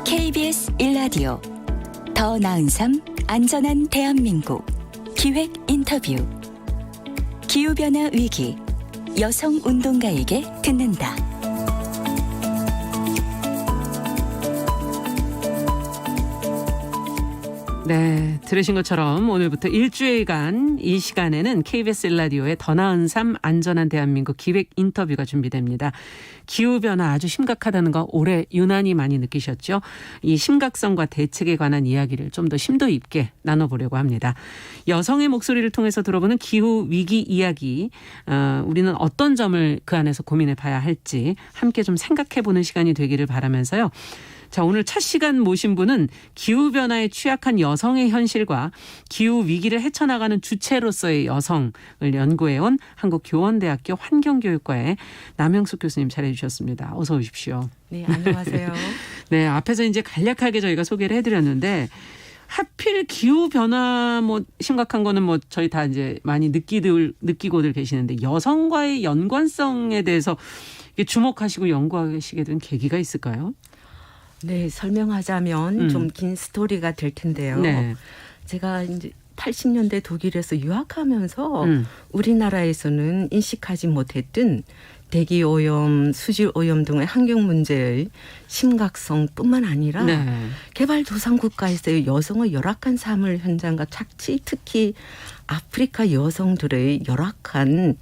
KBS 1라디오 더 나은 삶 안전한 대한민국 기획 인터뷰 기후변화 위기 여성 운동가에게 듣는다. 네, 들으신 것처럼 오늘부터 일주일간 이 시간에는 KBS 1라디오의 더 나은 삶 안전한 대한민국 기획 인터뷰가 준비됩니다. 기후변화 아주 심각하다는 거 올해 유난히 많이 느끼셨죠? 이 심각성과 대책에 관한 이야기를 좀 더 심도 있게 나눠보려고 합니다. 여성의 목소리를 통해서 들어보는 기후 위기 이야기, 우리는 어떤 점을 그 안에서 고민해 봐야 할지 함께 좀 생각해보는 시간이 되기를 바라면서요. 자, 오늘 첫 시간 모신 분은 기후변화에 취약한 여성의 현실과 기후 위기를 헤쳐나가는 주체로서의 여성을 연구해온 한국교원대학교 환경교육과의 남형숙 교수님 잘해 주셨습니다. 어서 오십시오. 네, 안녕하세요. 네, 앞에서 이제 간략하게 저희가 소개를 해드렸는데 하필 기후변화 심각한 거는 저희 다 이제 많이 느끼고들 계시는데 여성과의 연관성에 대해서 주목하시고 연구하시게 된 계기가 있을까요? 네, 설명하자면 좀 긴 스토리가 될 텐데요. 네. 제가 이제 80년대 독일에서 유학하면서 우리나라에서는 인식하지 못했던 대기 오염, 수질 오염 등의 환경 문제의 심각성뿐만 아니라 네. 개발도상국가에서의 여성의 열악한 삶을 현장과 특히 아프리카 여성들의 열악한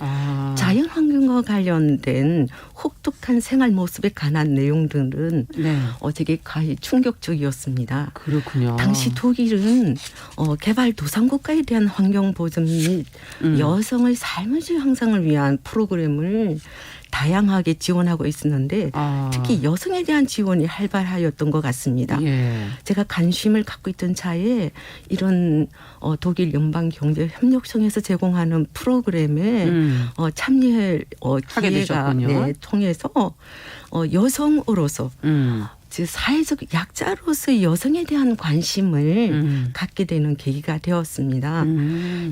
자연 환경과 관련된 혹독한 생활 모습에 관한 내용들은 네. 되게 가히 충격적이었습니다. 그렇군요. 당시 독일은 개발도상국가에 대한 환경 보전 및 여성의 삶의 질 향상을 위한 프로그램을 다양하게 지원하고 있었는데 특히 여성에 대한 지원이 활발하였던 것 같습니다. 예. 제가 관심을 갖고 있던 차에 이런 독일 연방경제협력청에서 제공하는 프로그램에 참여할 기회가 통해서 여성으로서 즉 사회적 약자로서의 여성에 대한 관심을 갖게 되는 계기가 되었습니다.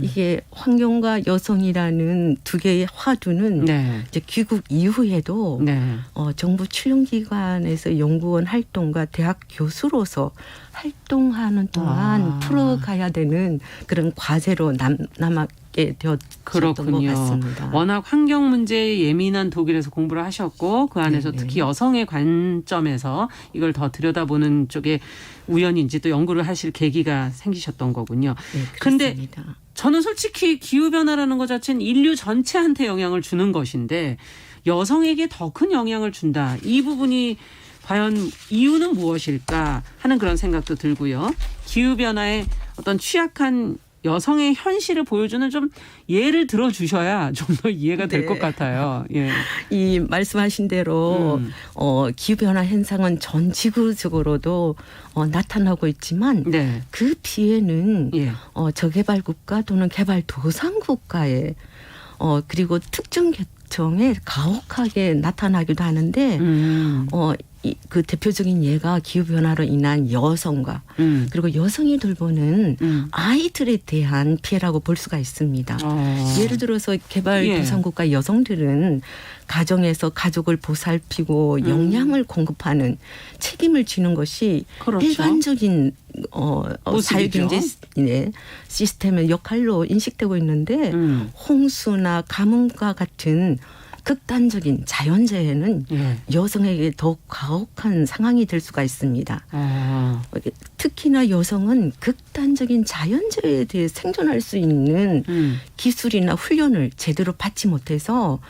이게 환경과 여성이라는 두 개의 화두는 이제 귀국 이후에도 정부 출연기관에서 연구원 활동과 대학 교수로서 활동하는 동안 풀어가야 되는 그런 과제로 남게 되었던 것 같습니다. 워낙 환경 문제에 예민한 독일에서 공부를 하셨고 그 안에서 특히 여성의 관점에서 이걸 더 들여다보는 쪽에 우연인지 또 연구를 하실 계기가 생기셨던 거군요. 그런데 저는 솔직히 기후변화라는 것 자체는 인류 전체한테 영향을 주는 것인데 여성에게 더 큰 영향을 준다. 이 부분이 과연 이유는 무엇일까 하는 그런 생각도 들고요. 기후변화에 어떤 취약한 여성의 현실을 보여주는 좀 예를 들어주셔야 좀 더 이해가 될 것 같아요. 예. 이 말씀하신 대로 기후변화 현상은 전 지구적으로도 나타나고 있지만 그 뒤에는 저개발국가 또는 개발도상국가에 그리고 특정 계층에 가혹하게 나타나기도 하는데 그 대표적인 예가 기후변화로 인한 여성과 그리고 여성이 돌보는 아이들에 대한 피해라고 볼 수가 있습니다. 예를 들어서 개발도상국가 여성들은 가정에서 가족을 보살피고 영양을 공급하는 책임을 지는 것이 일반적인 사회경제 시스템의 역할로 인식되고 있는데 홍수나 가뭄과 같은 극단적인 자연재해는 여성에게 더욱 가혹한 상황이 될 수가 있습니다. 특히나 여성은 극단적인 자연재해에 대해 생존할 수 있는 기술이나 훈련을 제대로 받지 못해서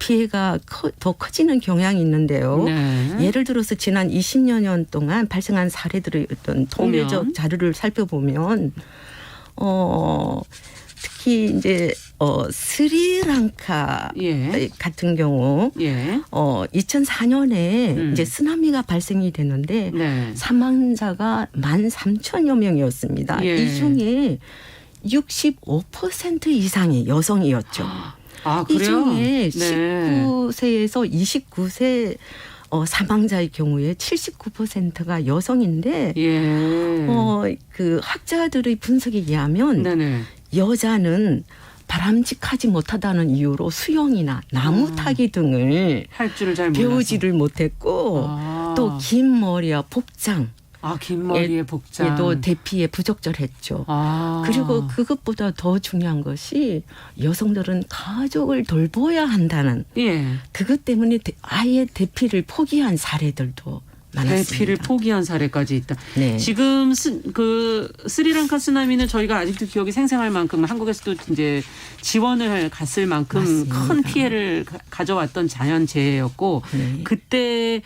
피해가 더 커지는 경향이 있는데요. 예를 들어서 지난 20여 년 동안 발생한 사례들의 어떤 통계적 자료를 살펴보면 특히 이제 스리랑카 같은 경우 2004년에 이제 쓰나미가 발생이 됐는데 사망자가 13,000여 명이었습니다. 이 중에 65% 이상이 여성이었죠. 이 중에 19세에서 29세 사망자의 경우에 79%가 여성인데 그 학자들의 분석에 의하면 여자는 바람직하지 못하다는 이유로 수영이나 나무 타기 등을 할 줄을 잘 배우지를 못했고 또 긴 머리와 복장 아, 긴 머리에 복장. 얘도 대피에 부적절했죠. 아. 그리고 그것보다 더 중요한 것이 여성들은 가족을 돌봐야 한다는 예. 그것 때문에 아예 대피를 포기한 사례들도 많았습니다. 대피를 포기한 사례까지 있다. 네. 지금 그 스리랑카 쓰나미는 저희가 아직도 기억이 생생할 만큼 한국에서도 이제 지원을 갔을 만큼 맞습니다. 큰 피해를 가져왔던 자연재해였고 네. 그때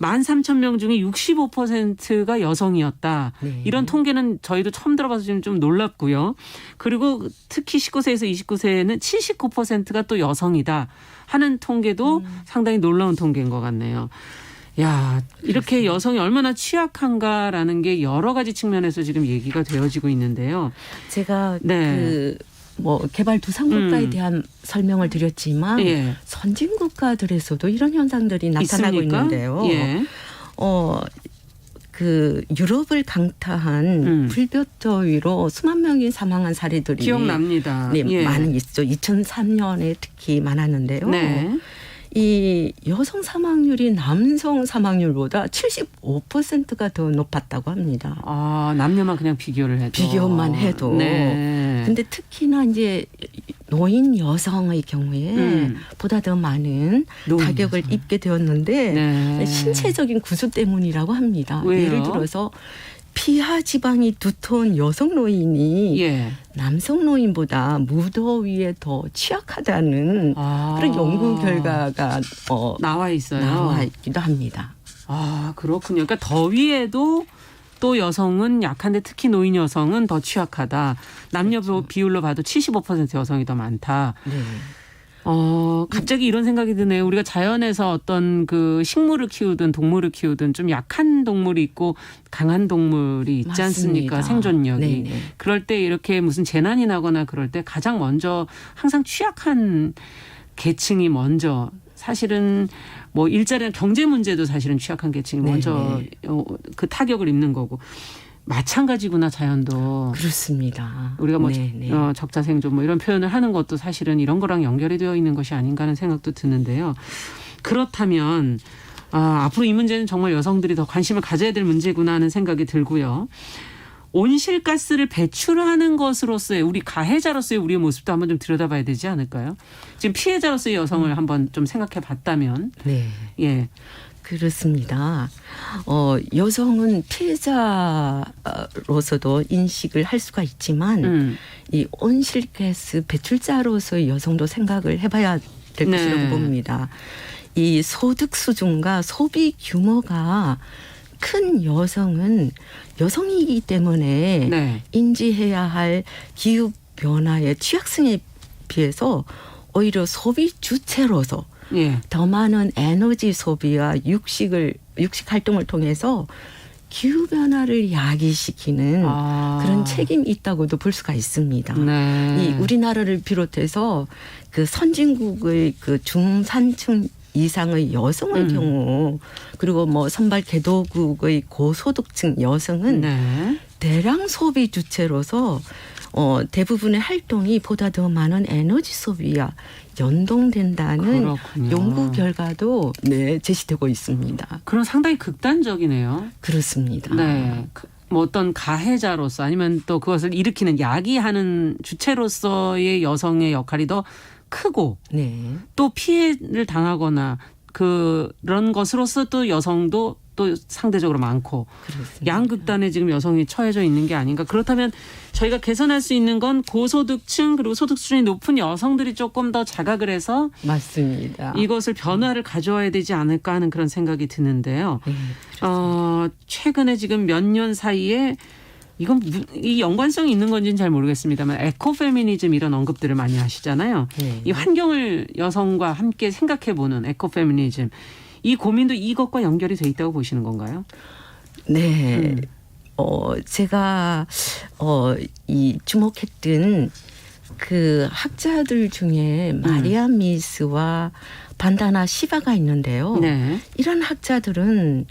13,000명 중에 65%가 여성이었다. 네. 이런 통계는 저희도 처음 들어봐서 좀 놀랍고요. 그리고 특히 19세에서 29세에는 79%가 또 여성이다 하는 통계도 상당히 놀라운 통계인 것 같네요. 야, 이렇게 여성이 얼마나 취약한가라는 게 여러 가지 측면에서 지금 얘기가 되어지고 있는데요. 제가 네. 개발도상국가에 대한 설명을 드렸지만 예. 선진국가들에서도 이런 현상들이 나타나고 있습니까? 있는데요. 예. 그 유럽을 강타한 불볕더위로 수만 명이 사망한 사례들이 기억납니다. 네, 예. 많은 있죠. 2003년에 특히 많았는데요. 네. 이 여성 사망률이 남성 사망률보다 75%가 더 높았다고 합니다. 아, 남녀만 그냥 비교를 해도. 비교만 해도. 네. 근데 특히나 이제 노인 여성의 경우에 보다 더 많은 노인 타격을 여성. 입게 되었는데 네. 신체적인 구조 때문이라고 합니다. 왜요? 예를 들어서 피하 지방이 두터운 여성 노인이 예. 남성 노인보다 무더위에 더 취약하다는 그런 연구 결과가 나와 있어요. 나와 있기도 합니다. 아, 그렇군요. 그러니까 더위에도 또 여성은 약한데 특히 노인 여성은 더 취약하다. 남녀 비율로 봐도 75% 여성이 더 많다. 네. 갑자기 이런 생각이 드네요. 우리가 자연에서 어떤 그 식물을 키우든 동물을 키우든 좀 약한 동물이 있고 강한 동물이 있지 맞습니다. 않습니까? 생존력이. 네네. 그럴 때 이렇게 무슨 재난이 나거나 그럴 때 가장 먼저 항상 취약한 계층이 먼저 사실은 뭐 일자리나 경제 문제도 사실은 취약한 계층이 먼저 그 타격을 입는 거고. 마찬가지구나 자연도. 그렇습니다. 우리가 뭐 네네. 적자생존 뭐 이런 표현을 하는 것도 사실은 이런 거랑 연결이 되어 있는 것이 아닌가 하는 생각도 드는데요. 그렇다면 앞으로 이 문제는 정말 여성들이 더 관심을 가져야 될 문제구나 하는 생각이 들고요. 온실가스를 배출하는 것으로서의 우리 가해자로서의 우리의 모습도 한번 좀 들여다봐야 되지 않을까요? 지금 피해자로서의 여성을 한번 좀 생각해 봤다면. 네. 예. 그렇습니다. 여성은 피해자로서도 인식을 할 수가 있지만 이 온실가스 배출자로서의 여성도 생각을 해봐야 될 것이라고 봅니다. 이 소득 수준과 소비 규모가 큰 여성은 여성이기 때문에 인지해야 할 기후 변화의 취약성에 비해서 오히려 소비 주체로서 더 많은 에너지 소비와 육식 활동을 통해서 기후 변화를 야기시키는 그런 책임이 있다고도 볼 수가 있습니다. 이 우리나라를 비롯해서 그 선진국의 그 중산층 이상의 여성의 경우 그리고 뭐 선발 개도국의 고소득층 여성은 대량 소비 주체로서 대부분의 활동이 보다 더 많은 에너지 소비와 연동된다는 그렇군요. 연구 결과도 제시되고 있습니다. 그럼 상당히 극단적이네요. 그렇습니다. 네. 뭐 어떤 가해자로서 아니면 또 그것을 일으키는 야기하는 주체로서의 여성의 역할이 더 크고 또 피해를 당하거나 그런 것으로서 또 여성도 또 상대적으로 많고 그렇습니다. 양극단에 지금 여성이 처해져 있는 게 아닌가. 그렇다면 저희가 개선할 수 있는 건 고소득층 그리고 소득 수준이 높은 여성들이 조금 더 자각을 해서 맞습니다. 이것을 변화를 가져와야 되지 않을까 하는 그런 생각이 드는데요. 최근에 지금 몇 년 사이에 이건 이 연관성이 있는 건지는 잘 모르겠습니다만 에코페미니즘 이런 언급들을 많이 하시잖아요. 이 환경을 여성과 함께 생각해보는 에코페미니즘. 이 고민도 이것과 연결이 돼 있다고 보시는 건가요? 네. 제가 이 주목했던 그 학자들 중에 마리아 미스와 반다나 시바가 있는데요. 이런 학자들은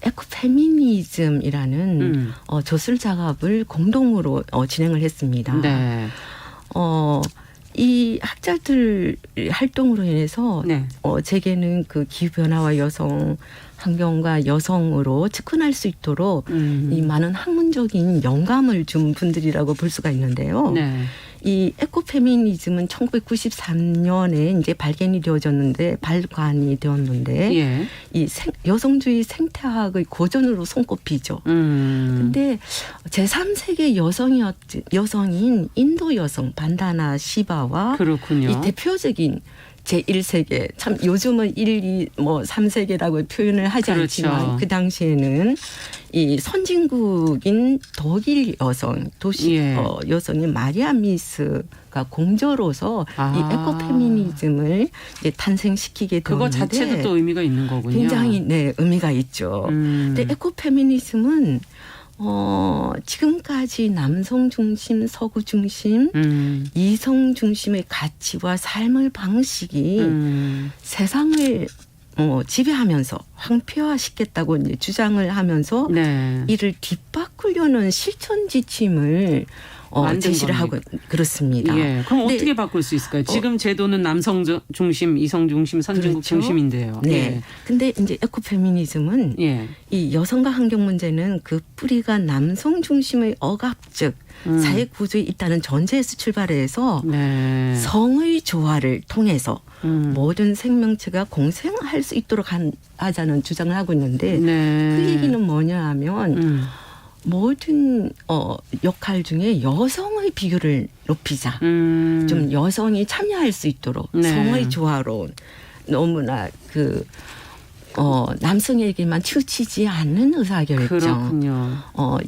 에코페미니즘이라는 저술 작업을 공동으로 진행을 했습니다. 이 학자들 활동으로 인해서 네. 제게는 그 기후변화와 여성, 환경과 여성으로 측근할 수 있도록 이 많은 학문적인 영감을 준 분들이라고 볼 수가 있는데요. 네. 이 에코페미니즘은 1993년에 이제 발간이 되었는데 예. 이 여성주의 생태학의 고전으로 손꼽히죠. 근데 제3세계 여성인 인도 여성 반다나 시바와 그렇군요. 이 대표적인 제1세계 참 요즘은 1, 2, 3세계라고 표현을 하지 그렇죠. 않지만 그 당시에는 이 선진국인 독일 여성 예. 여성인 마리아 미스가 공저로서 이 에코페미니즘을 이제 탄생시키게 되었는데 그거 자체도 또 의미가 있는 거군요. 굉장히 의미가 있죠. 근데 에코페미니즘은 지금까지 남성 중심, 서구 중심, 이성 중심의 가치와 삶의 방식이 세상을 지배하면서 황폐화시켰다고 이제 주장을 하면서 네. 이를 뒷바꾸려는 실천 지침을 제시를 하고 그렇습니다. 예. 그럼 어떻게 바꿀 수 있을까요? 지금 제도는 남성 중심, 이성 중심, 선진국 그렇죠? 중심인데요. 네. 예. 근데 이제 에코페미니즘은 예. 이 여성과 환경 문제는 그 뿌리가 남성 중심의 억압적 사회 구조에 있다는 전제에서 출발해서 네. 성의 조화를 통해서 모든 생명체가 공생할 수 있도록 하자는 주장을 하고 있는데 네. 그 얘기는 뭐냐 하면 모든 역할 중에 여성의 비율을 높이자. 좀 여성이 참여할 수 있도록 네. 성의 조화로운 너무나 남성에게만 치우치지 않는 의사결정. 그렇군요.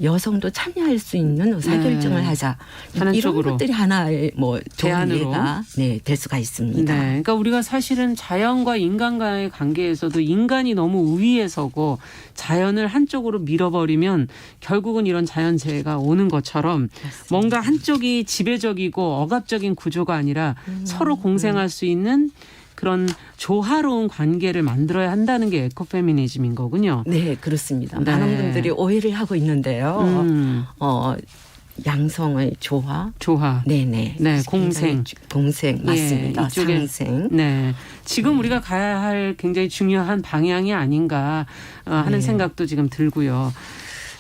여성도 참여할 수 있는 의사결정을 네. 하자. 하는 이런 쪽으로. 것들이 하나의 좋은 대안으로. 예가 될 수가 있습니다. 네. 그러니까 우리가 사실은 자연과 인간과의 관계에서도 인간이 너무 우위에 서고 자연을 한쪽으로 밀어버리면 결국은 이런 자연재해가 오는 것처럼 뭔가 한쪽이 지배적이고 억압적인 구조가 아니라 서로 공생할 수 있는 그런 조화로운 관계를 만들어야 한다는 게 에코페미니즘인 거군요. 네, 그렇습니다. 네. 많은 분들이 오해를 하고 있는데요. 양성의 조화. 네네. 네, 공생. 공생 맞습니다. 예, 이쪽에, 상생. 네. 지금 우리가 가야 할 굉장히 중요한 방향이 아닌가 하는 생각도 지금 들고요.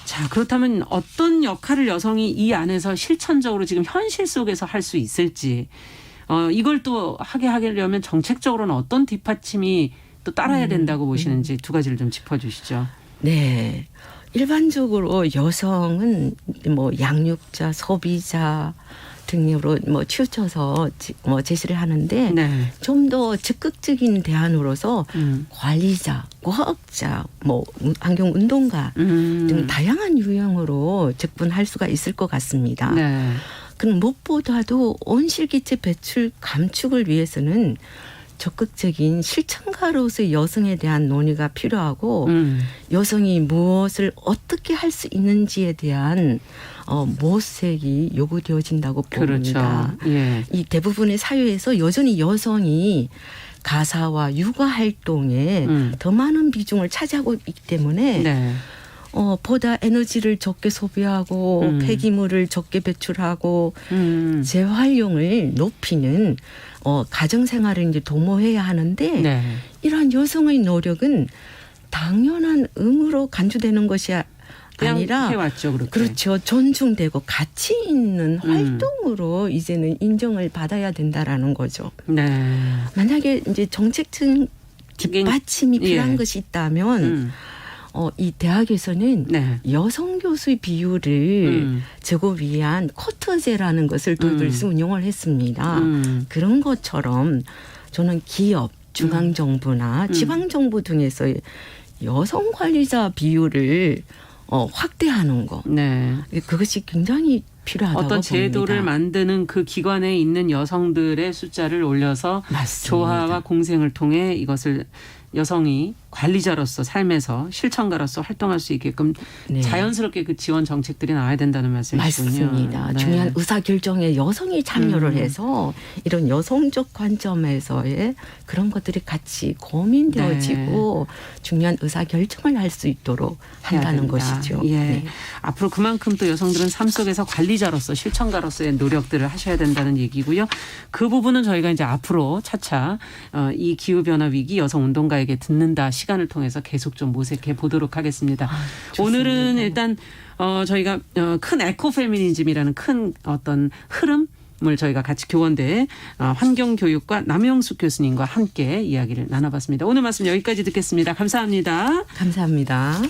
자, 그렇다면 어떤 역할을 여성이 이 안에서 실천적으로 지금 현실 속에서 할 수 있을지 이걸 또 하게 하려면 정책적으로는 어떤 뒷받침이 또 따라야 된다고 보시는지 두 가지를 좀 짚어주시죠. 네. 일반적으로 여성은 양육자, 소비자 등으로 치우쳐서 제시를 하는데 네. 좀 더 적극적인 대안으로서 관리자, 과학자, 환경운동가 등 다양한 유형으로 접근할 수가 있을 것 같습니다. 네. 그럼 무엇보다도 온실기체 배출 감축을 위해서는 적극적인 실천가로서의 여성에 대한 논의가 필요하고 여성이 무엇을 어떻게 할 수 있는지에 대한 모색이 요구되어진다고 봅니다. 그렇죠. 예. 이 대부분의 사회에서 여전히 여성이 가사와 육아 활동에 더 많은 비중을 차지하고 있기 때문에 네. 보다 에너지를 적게 소비하고 폐기물을 적게 배출하고 재활용을 높이는 가정 생활을 이제 도모해야 하는데 네. 이러한 여성의 노력은 당연한 의무로 간주되는 것이 아니라 해왔죠, 그렇게. 그렇죠. 존중되고 가치 있는 활동으로 이제는 인정을 받아야 된다라는 거죠. 네. 만약에 이제 정책적 뒷받침이 필요한 것이 있다면 이 대학에서는 네. 여성 교수의 비율을 제고 위한 쿼터제라는 것을 도입해서 운영을 했습니다. 그런 것처럼 저는 기업, 중앙정부나 지방정부 등에서 여성 관리자 비율을 확대하는 거. 네. 그것이 굉장히 필요하다고 어떤 봅니다. 제도를 만드는 그 기관에 있는 여성들의 숫자를 올려서 맞습니다. 조화와 공생을 통해 이것을 여성이 관리자로서 삶에서 실천가로서 활동할 수 있게끔 네. 자연스럽게 그 지원 정책들이 나와야 된다는 말씀이시군요. 맞습니다. 네. 중요한 의사결정에 여성이 참여를 해서 이런 여성적 관점에서의 그런 것들이 같이 고민되어지고 중요한 의사결정을 할 수 있도록 한다는 된다. 것이죠. 예. 네. 앞으로 그만큼 또 여성들은 삶 속에서 관리자로서 실천가로서의 노력들을 하셔야 된다는 얘기고요. 그 부분은 저희가 이제 앞으로 차차 이 기후변화 위기 여성 운동가에게 듣는다 시간을 통해서 계속 좀 모색해 보도록 하겠습니다. 좋습니다. 오늘은 일단 저희가 큰 에코페미니즘이라는 큰 어떤 흐름을 저희가 같이 교원대 환경교육과 남영숙 교수님과 함께 이야기를 나눠봤습니다. 오늘 말씀 여기까지 듣겠습니다. 감사합니다. 감사합니다.